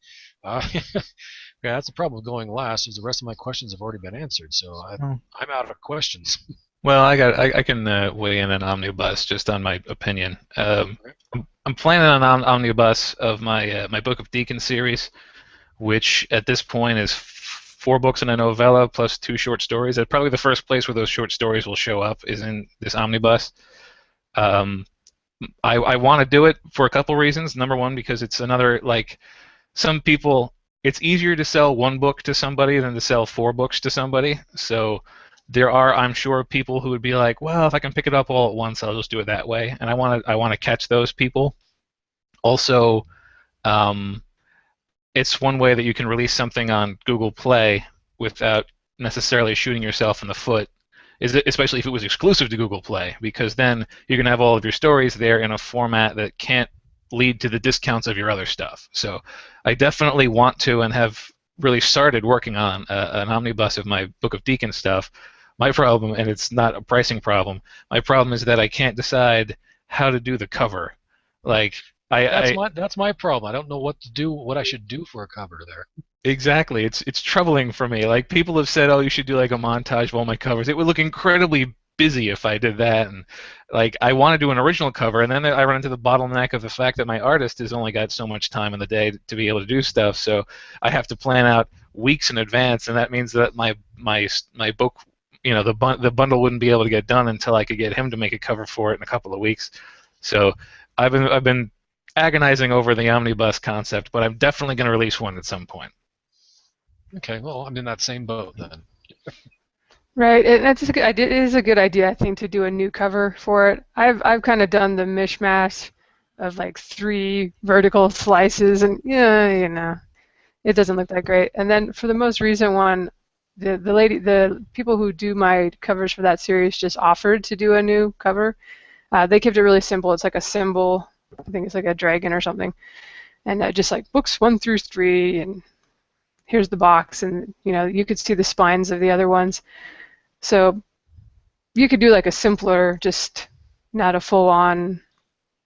Yeah, that's the problem with going last, is the rest of my questions have already been answered, so I'm out of questions. Well, I can weigh in an omnibus just on my opinion. I'm planning on an omnibus of my my Book of Deacon series, which at this point is 4 books and a novella plus 2 short stories. That's probably the first place where those short stories will show up is in this omnibus. I want to do it for a couple reasons. Number one, because it's another, like, some people, it's easier to sell 1 book to somebody than to sell 4 books to somebody. So there are, I'm sure, people who would be like, well, if I can pick it up all at once, I'll just do it that way. And I want to catch those people. Also, it's one way that you can release something on Google Play without necessarily shooting yourself in the foot, especially if it was exclusive to Google Play, because then you're going to have all of your stories there in a format that can't lead to the discounts of your other stuff. So I definitely want to, and have really started working on an omnibus of my Book of Deacon stuff. My problem, and it's not a pricing problem, my problem is that I can't decide how to do the cover. Like, that's my problem. I don't know what I should do for a cover there. Exactly. It's troubling for me. Like, people have said, oh, you should do like a montage of all my covers. It would look incredibly busy if I did that, and like, I want to do an original cover, and then I run into the bottleneck of the fact that my artist has only got so much time in the day to be able to do stuff, so I have to plan out weeks in advance, and that means that my book, the bundle wouldn't be able to get done until I could get him to make a cover for it in a couple of weeks. So I've been agonizing over the omnibus concept, but I'm definitely going to release one at some point. Okay, well, I'm in that same boat then. Right, and that's it is a good idea, I think, to do a new cover for it. I've kind of done the mishmash of like 3 vertical slices, and yeah, it doesn't look that great. And then for the most recent one, the people who do my covers for that series just offered to do a new cover. They kept it really simple. It's like a symbol. I think it's like a dragon or something, and just like books 1 through 3, and here's the box, and you could see the spines of the other ones. So you could do like a simpler, just not a full-on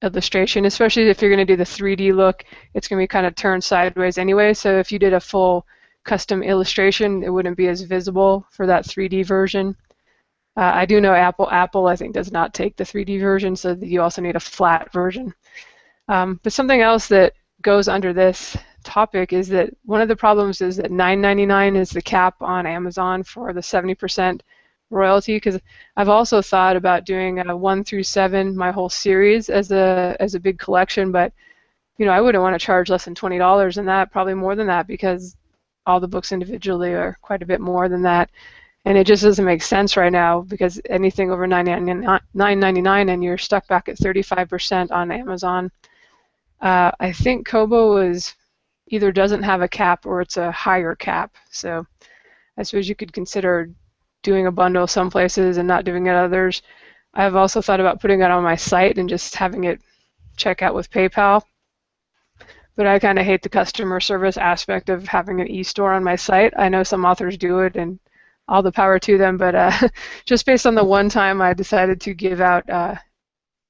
illustration, especially if you're going to do the 3D look. It's going to be kind of turned sideways anyway, so if you did a full custom illustration, it wouldn't be as visible for that 3D version. I do know Apple I think does not take the 3D version, so you also need a flat version. But something else that goes under this topic is that one of the problems is that $9.99 is the cap on Amazon for the 70% royalty, because I've also thought about doing a 1 through 7, my whole series, as a big collection, but I wouldn't want to charge less than $20 in that, probably more than that, because all the books individually are quite a bit more than that, and it just doesn't make sense right now, because anything over $9.99 and you're stuck back at 35% on Amazon. I think Kobo either doesn't have a cap or it's a higher cap, so I suppose you could consider doing a bundle some places and not doing it others. I've also thought about putting it on my site and just having it check out with PayPal, but I kind of hate the customer service aspect of having an e-store on my site. I know some authors do it, and all the power to them, but just based on the one time I decided to give out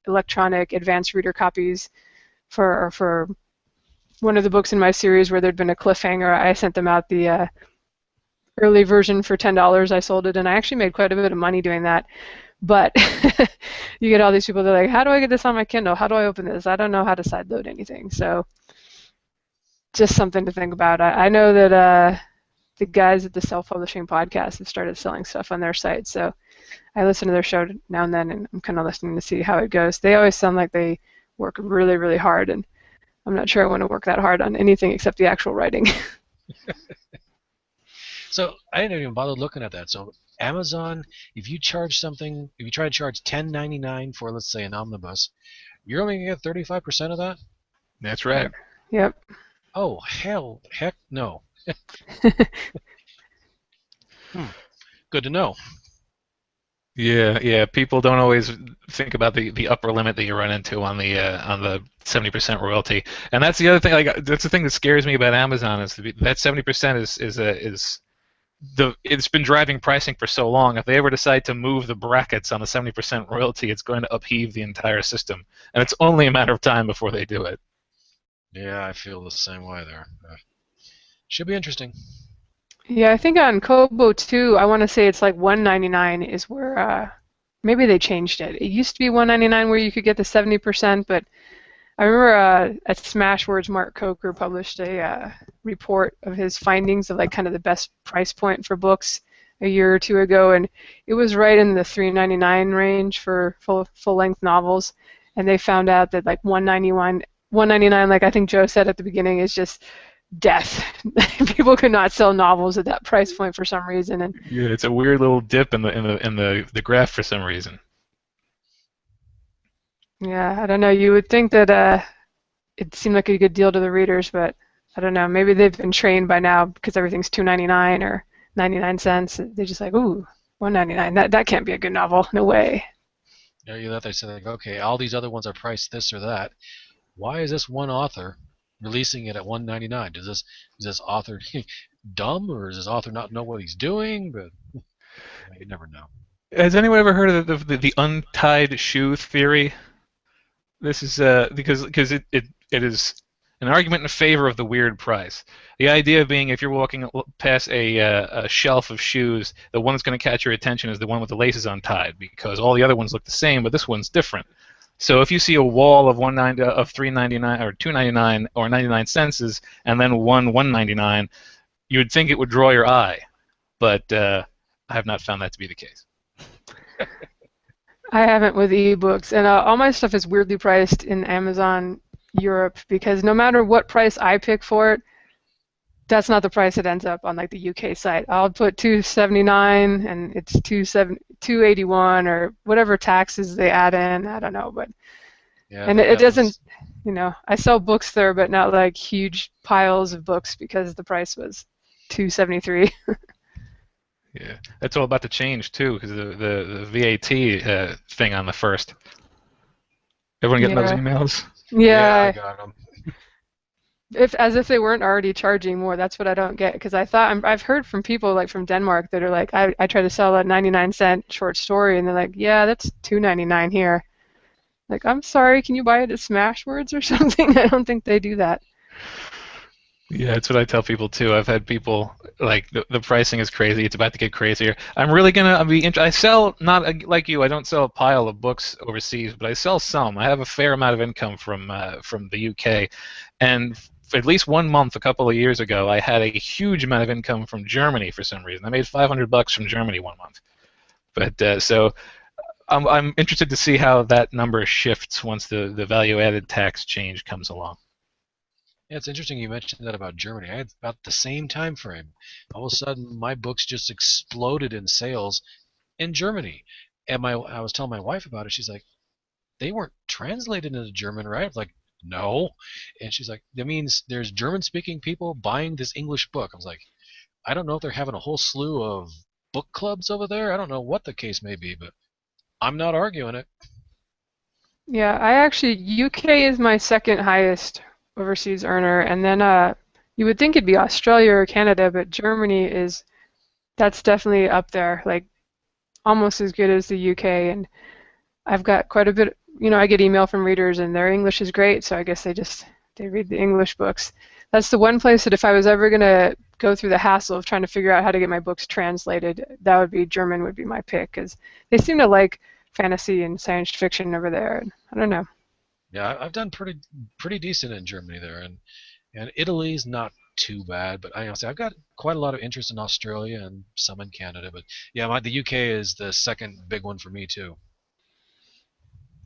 electronic advanced reader copies for one of the books in my series where there'd been a cliffhanger, I sent them out the early version for $10. I sold it, and I actually made quite a bit of money doing that. But you get all these people that are like, how do I get this on my Kindle? How do I open this? I don't know how to sideload anything. So just something to think about. I know that the guys at the Self-Publishing Podcast have started selling stuff on their site, so I listen to their show now and then, and I'm kind of listening to see how it goes. They always sound like they work really, really hard, and I'm not sure I want to work that hard on anything except the actual writing. So I didn't even bother looking at that. So Amazon, if you try to charge $10.99 for, let's say, an omnibus, you're only going to get 35% of that? That's right. Yep. Oh, heck no. Good to know. Yeah. People don't always think about the upper limit that you run into on the 70% royalty, and that's the other thing. Like that's the thing that scares me about Amazon is that 70% is it's been driving pricing for so long. If they ever decide to move the brackets on the 70% royalty, it's going to upheave the entire system, and it's only a matter of time before they do it. Yeah, I feel the same way there. Should be interesting. Yeah, I think on Kobo too, I want to say it's like 199 is where maybe they changed it. It used to be 199 where you could get the 70%, but I remember at Smashwords, Mark Coker published a report of his findings of like kind of the best price point for books a year or two ago, and it was right in the 399 range for full length novels, and they found out that like 199, like I think Joe said at the beginning, is just death. People could not sell novels at that price point for some reason, and Yeah, it's a weird little dip in the graph for some reason. yeah, I don't know. You would think that it seemed like a good deal to the readers, but I don't know. Maybe they've been trained by now because everything's 2.99 or 99 cents. They're just like, ooh, 1.99. That can't be a good novel. No way. Yeah, you know, they say like, okay, all these other ones are priced this or that. Why is this one author releasing it at 199? Is this author dumb, or does this author not know what he's doing? But you never know. Has anyone ever heard of the untied shoe theory? This is because it is an argument in favor of the weird price. The idea being if you're walking past a shelf of shoes, the one that's going to catch your attention is the one with the laces untied because all the other ones look the same, but this one's different. So if you see a wall of $3.99 or $2.99 or 99 cents and then one $1.99, you would think it would draw your eye, but I have not found that to be the case. I haven't with ebooks, and all my stuff is weirdly priced in Amazon Europe because no matter what price I pick for it, that's not the price it ends up on like the UK site. I'll put 279 and it's 281 or whatever taxes they add in. I don't know, but Yeah, and it doesn't, I sell books there, but not like huge piles of books because the price was 273. Yeah, that's all about to change too, because the VAT thing on the first. Everyone getting those emails? Yeah, I got them. as if they weren't already charging more. That's what I don't get because I've heard from people like from Denmark that are like I try to sell a 99-cent short story and they're like, yeah, that's 2.99 here. Like, I'm sorry, can you buy it at Smashwords or something? I don't think they do that. Yeah, that's what I tell people too. I've had people like the pricing is crazy. It's about to get crazier. I'm really gonna be. I sell not like you. I don't sell a pile of books overseas, but I sell some. I have a fair amount of income from the UK, and at least 1 month a couple of years ago, I had a huge amount of income from Germany for some reason. I made $500 from Germany 1 month. But so I'm interested to see how that number shifts once the value-added tax change comes along. Yeah, it's interesting you mentioned that about Germany. I had about the same time frame. All of a sudden, my books just exploded in sales in Germany. And I was telling my wife about it. She's like, they weren't translated into German, right? I was like, no. And she's like, that means there's German-speaking people buying this English book. I was like, I don't know if they're having a whole slew of book clubs over there. I don't know what the case may be, but I'm not arguing it. Yeah, UK is my second highest overseas earner, and then you would think it'd be Australia or Canada, but that's definitely up there, like almost as good as the UK. And I've got quite a bit, I get email from readers and their English is great, so I guess they read the English books. That's the one place that if I was ever gonna go through the hassle of trying to figure out how to get my books translated, that would be German would be my pick, because they seem to like fantasy and science fiction over there. I don't know. Yeah, I've done pretty decent in Germany there, and Italy's not too bad. But I've got quite a lot of interest in Australia and some in Canada. But yeah, the UK is the second big one for me too.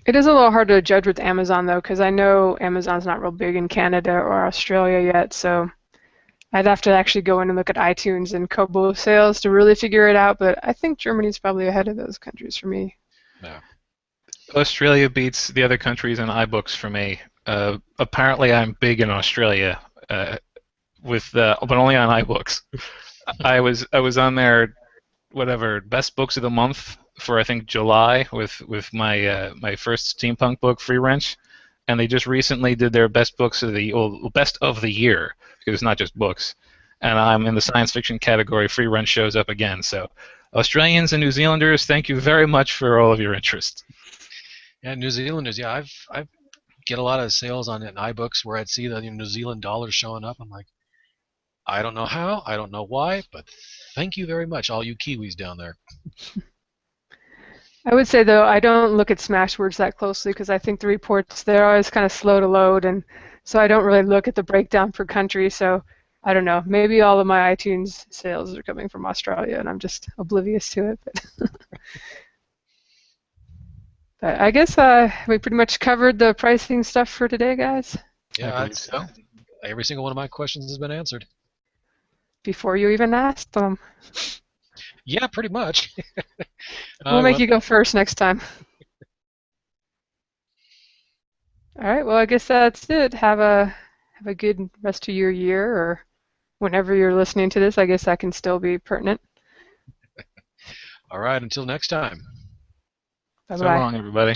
It is a little hard to judge with Amazon though, because I know Amazon's not real big in Canada or Australia yet, so I'd have to actually go in and look at iTunes and Kobo sales to really figure it out. But I think Germany's probably ahead of those countries for me. Yeah. Australia beats the other countries in iBooks for me. Apparently, I'm big in Australia, but only on iBooks. I was on their whatever best books of the month for I think July with my my first steampunk book, Free Wrench, and they just recently did their best books of the best of the year, because it's not just books. And I'm in the science fiction category. Free Wrench shows up again. So Australians and New Zealanders, thank you very much for all of your interest. Yeah, New Zealanders. Yeah, I've get a lot of sales on it in iBooks where I'd see the New Zealand dollars showing up. I'm like, I don't know how, I don't know why, but thank you very much, all you Kiwis down there. I would say, though, I don't look at Smashwords that closely because I think the reports, they're always kind of slow to load, and so I don't really look at the breakdown per country. So I don't know. Maybe all of my iTunes sales are coming from Australia, and I'm just oblivious to it. But I guess we pretty much covered the pricing stuff for today, guys. Yeah, So. Every single one of my questions has been answered. Before you even asked them. Yeah, pretty much. We'll make you go first next time. All right. Well, I guess that's it. Have a good rest of your year, or whenever you're listening to this. I guess that can still be pertinent. All right. Until next time. Bye-bye. So long, everybody.